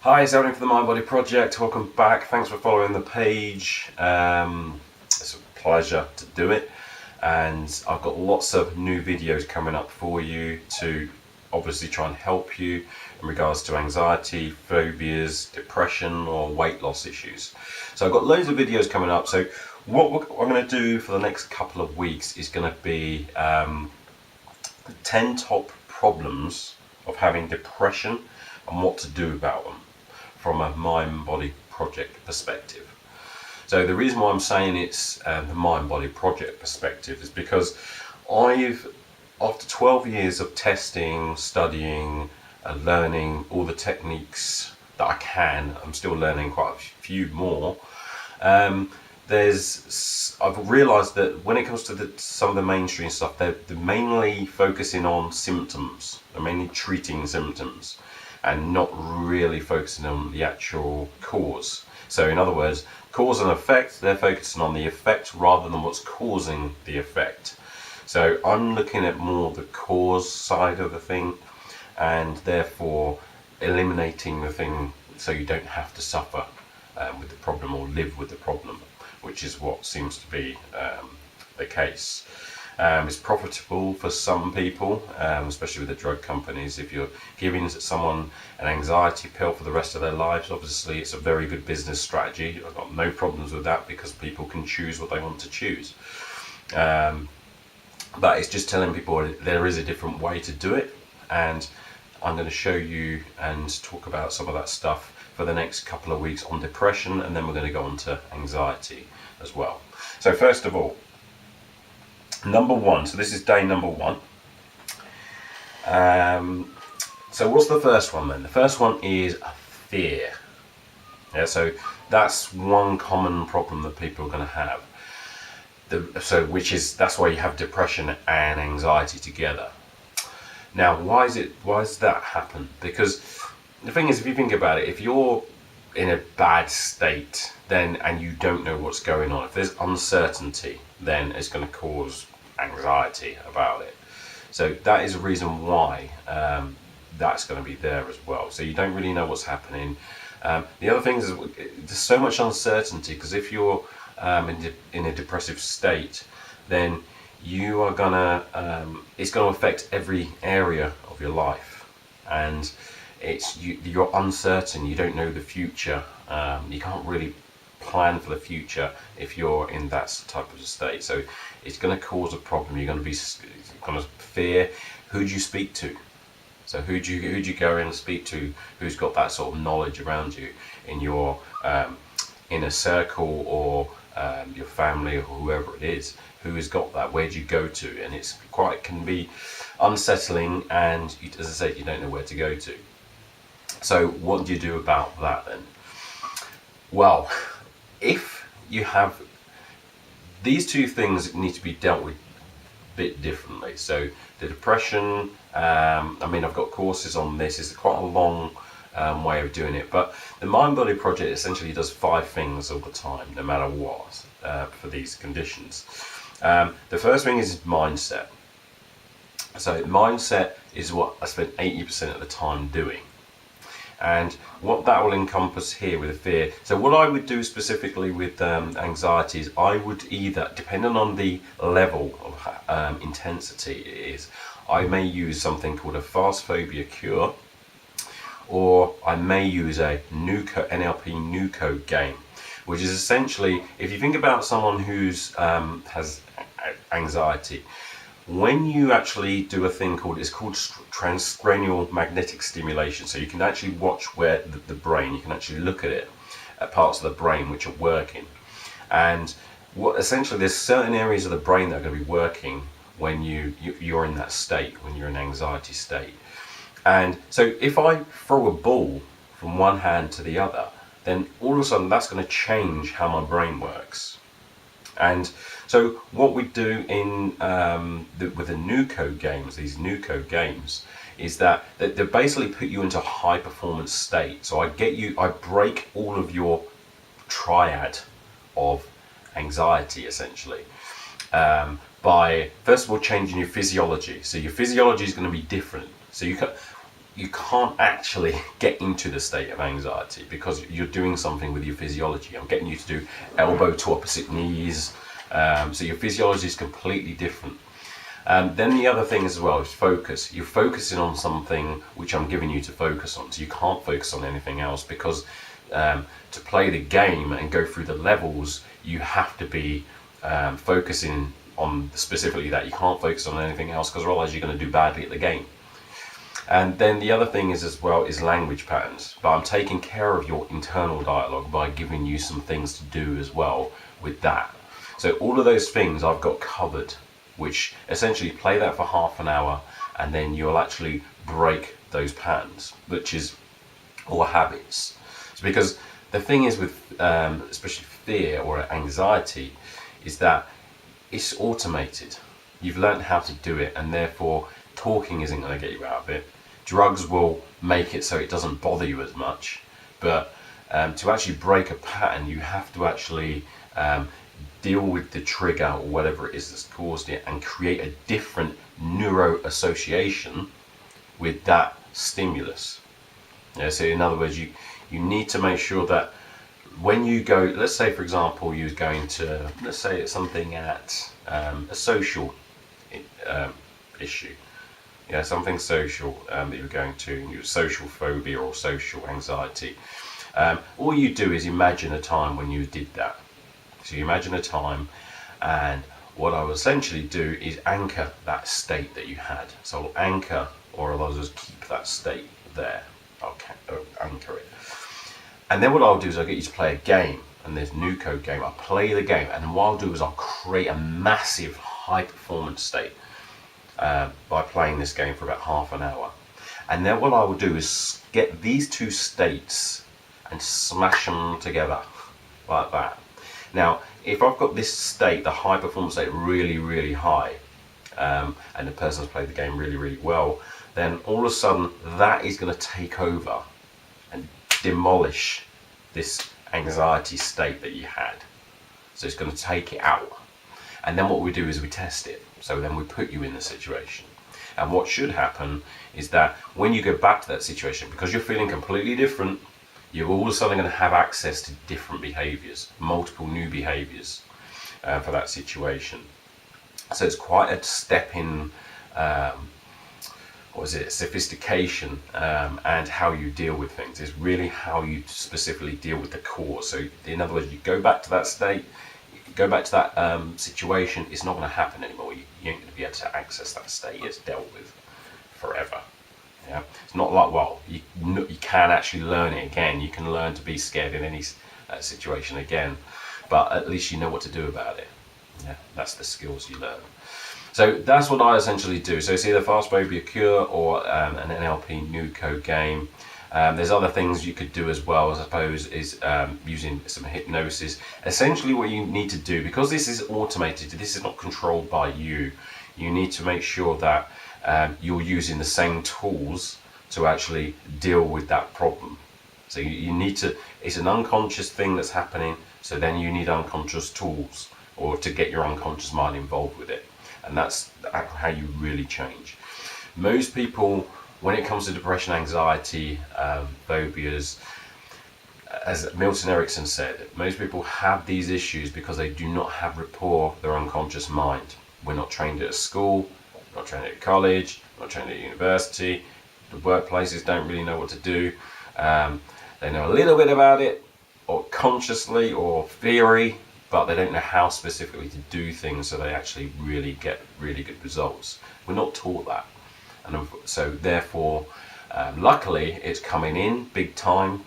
Hi, it's Elden for the Mind Body Project. Welcome back. Thanks for following the page. It's a pleasure to do it, and I've got lots of new videos coming up for you to obviously try and help you in regards to anxiety, phobias, depression, or weight loss issues. So I've got loads of videos coming up. So what I'm going to do for the next couple of weeks is going to be 10 top problems of having depression and what to do about them from a Mind Body Project perspective. So the reason why I'm saying it's the Mind Body Project perspective is because after 12 years of testing, studying, and learning all the techniques that I can, I'm still learning quite a few more. I've realised that when it comes to some of the mainstream stuff, they're mainly focusing on symptoms. They're mainly treating symptoms and not really focusing on the actual cause. So in other words, cause and effect, they're focusing on the effect rather than what's causing the effect. So I'm looking at more the cause side of the thing, and therefore eliminating the thing so you don't have to suffer with the problem or live with the problem, which is what seems to be the case. It's profitable for some people, especially with the drug companies. If you're giving someone an anxiety pill for the rest of their lives, obviously it's a very good business strategy. I've got no problems with that because people can choose what they want to choose. But it's just telling people there is a different way to do it, and I'm going to show you and talk about some of that stuff for the next couple of weeks on depression, and then we're going to go on to anxiety as well. So first of all, number one, so this is day number one. So what's the first one then? The first one is fear. Yeah, so that's one common problem that people are going to have. That's why you have depression and anxiety together. Now, why does that happen? Because the thing is, if you think about it, if you're in a bad state, and you don't know what's going on, if there's uncertainty, then it's going to cause anxiety about it. So that is a reason why that's going to be there as well. So you don't really know what's happening. The other thing is there's so much uncertainty, because if you're in a depressive state, then you are gonna it's going to affect every area of your life, and you're uncertain. You don't know the future. You can't really plan for the future if you're in that type of a state. So it's going to cause a problem. You're going to be going to fear. Who do you speak to? So who do you go in and speak to who's got that sort of knowledge around you in your inner circle, or your family, or whoever it is who has got that? Where do you go to? And can be unsettling, and as I said, you don't know where to go to. So what do you do about that then? Well, if you have these two things, need to be dealt with a bit differently. So the depression, I've got courses on this. It's quite a long way of doing it, but the Mind Body Project essentially does 5 things all the time, no matter what, for these conditions. The first thing is mindset. So mindset is what I spend 80% of the time doing. And what that will encompass here with the fear. So what I would do specifically with anxiety is I would either, depending on the level of intensity it is, I may use something called a fast phobia cure, or I may use a NLP NUCO game, which is essentially, if you think about someone who's has anxiety, when you actually do a thing called transcranial magnetic stimulation, so you can actually watch where the brain, you can actually look at it, at parts of the brain which are working, and essentially there's certain areas of the brain that are going to be working when you're in that state, when you're in an anxiety state. And so if I throw a ball from one hand to the other, then all of a sudden that's going to change how my brain works. And so what we do with the NUCO games, these NUCO games, is that they basically put you into a high performance state. So I break all of your triad of anxiety essentially, by first of all changing your physiology. So your physiology is going to be different. So you can't actually get into the state of anxiety because you're doing something with your physiology. I'm getting you to do elbow to opposite knees, so your physiology is completely different. Then the other thing as well is focus. You're focusing on something which I'm giving you to focus on, so you can't focus on anything else because to play the game and go through the levels, you have to be focusing on specifically that. You can't focus on anything else because otherwise you're going to do badly at the game. And then the other thing is as well is language patterns. But I'm taking care of your internal dialogue by giving you some things to do as well with that. So all of those things I've got covered, which essentially play that for half an hour, and then you'll actually break those patterns, which is or habits. So because the thing is with especially fear or anxiety is that it's automated. You've learned how to do it, and therefore talking isn't going to get you out of it. Drugs will make it so it doesn't bother you as much, but to actually break a pattern, you have to actually deal with the trigger or whatever it is that's caused it and create a different neuro association with that stimulus. Yeah, so in other words, you need to make sure that when you go, let's say for example you're going to, let's say it's something at a social issue, yeah, something social that you're going to, your social phobia or social anxiety. All you do is imagine a time when you did that. So you imagine a time, and what I will essentially do is anchor that state that you had. So I'll anchor, or I'll just keep that state there. I'll anchor it. And then what I'll do is I'll get you to play a game, and there's Nuco game. I'll play the game, and then what I'll do is I'll create a massive high performance state by playing this game for about half an hour. And then what I will do is get these two states and smash them together like that. Now, if I've got this state, the high performance state, really, really high, and the person's played the game really, really well, then all of a sudden that is going to take over and demolish this anxiety state that you had. So it's going to take it out. And then what we do is we test it. So then we put you in the situation. And what should happen is that when you go back to that situation, because you're feeling completely different, you're all of a sudden going to have access to different behaviours, multiple new behaviours for that situation. So it's quite a step in, sophistication and how you deal with things. It's really how you specifically deal with the cause. So in other words, you go back to that state, you go back to that situation, it's not going to happen anymore. You ain't going to be able to access that state. It's dealt with forever. Yeah, it's not like, well, you can actually learn it again. You can learn to be scared in any situation again, but at least you know what to do about it. Yeah, that's the skills you learn. So that's what I essentially do. So it's either Fast Phobia Cure or an NLP Nuco game. There's other things you could do as well, I suppose, is using some hypnosis. Essentially what you need to do, because this is automated, this is not controlled by you, you need to make sure that you're using the same tools to actually deal with that problem. So you need to, it's an unconscious thing that's happening, so then you need unconscious tools or to get your unconscious mind involved with it. And that's how you really change. Most people, when it comes to depression, anxiety, phobias, as Milton Erickson said, most people have these issues because they do not have rapport with their unconscious mind. We're not trained at school, not trained at college, not trained at university. The workplaces don't really know what to do. They know a little bit about it, or consciously, or theory, but they don't know how specifically to do things so they actually really get really good results. We're not taught that. And so therefore, luckily, it's coming in big time,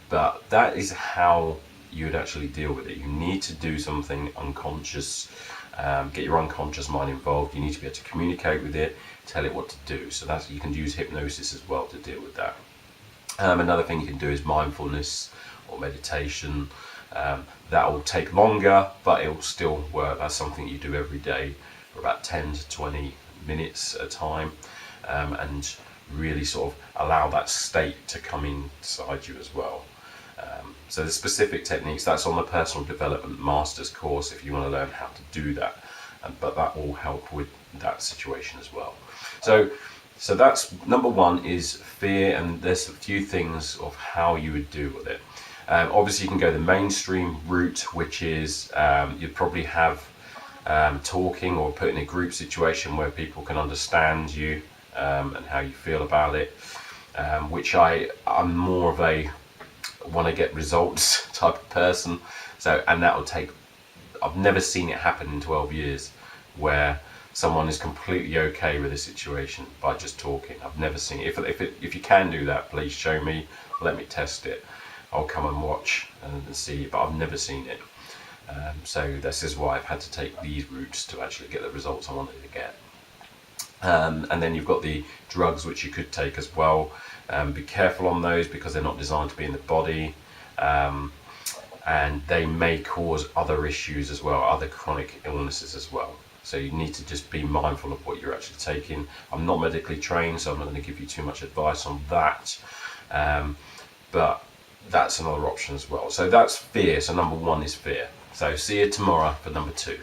but that is how you would actually deal with it. You need to do something unconscious, get your unconscious mind involved. You need to be able to communicate with it, tell it what to do. So that's, you can use hypnosis as well to deal with that. Another thing you can do is mindfulness or meditation. That will take longer, but it will still work. That's something you do every day for about 10 to 20 minutes at a time, and really sort of allow that state to come inside you as well. So the specific techniques, that's on the Personal Development Masters course if you want to learn how to do that, but that will help with that situation as well. So So that's number one, is fear, and there's a few things of how you would deal with it. Obviously, you can go the mainstream route, which is you'd probably have talking or put in a group situation where people can understand you and how you feel about it, which I'm more of a want to get results type of person. So, and that will take, I've never seen it happen in 12 years where someone is completely okay with a situation by just talking. I've never seen it. If you can do that, please show me, let me test it. I'll come and watch and see, but I've never seen it. So this is why I've had to take these routes to actually get the results I wanted to get. And then you've got the drugs which you could take as well. Be careful on those because they're not designed to be in the body, and they may cause other issues as well, other chronic illnesses as well. So you need to just be mindful of what you're actually taking. I'm not medically trained, so I'm not going to give you too much advice on that, but that's another option as well. So that's fear. So number one is fear. So see you tomorrow for number two.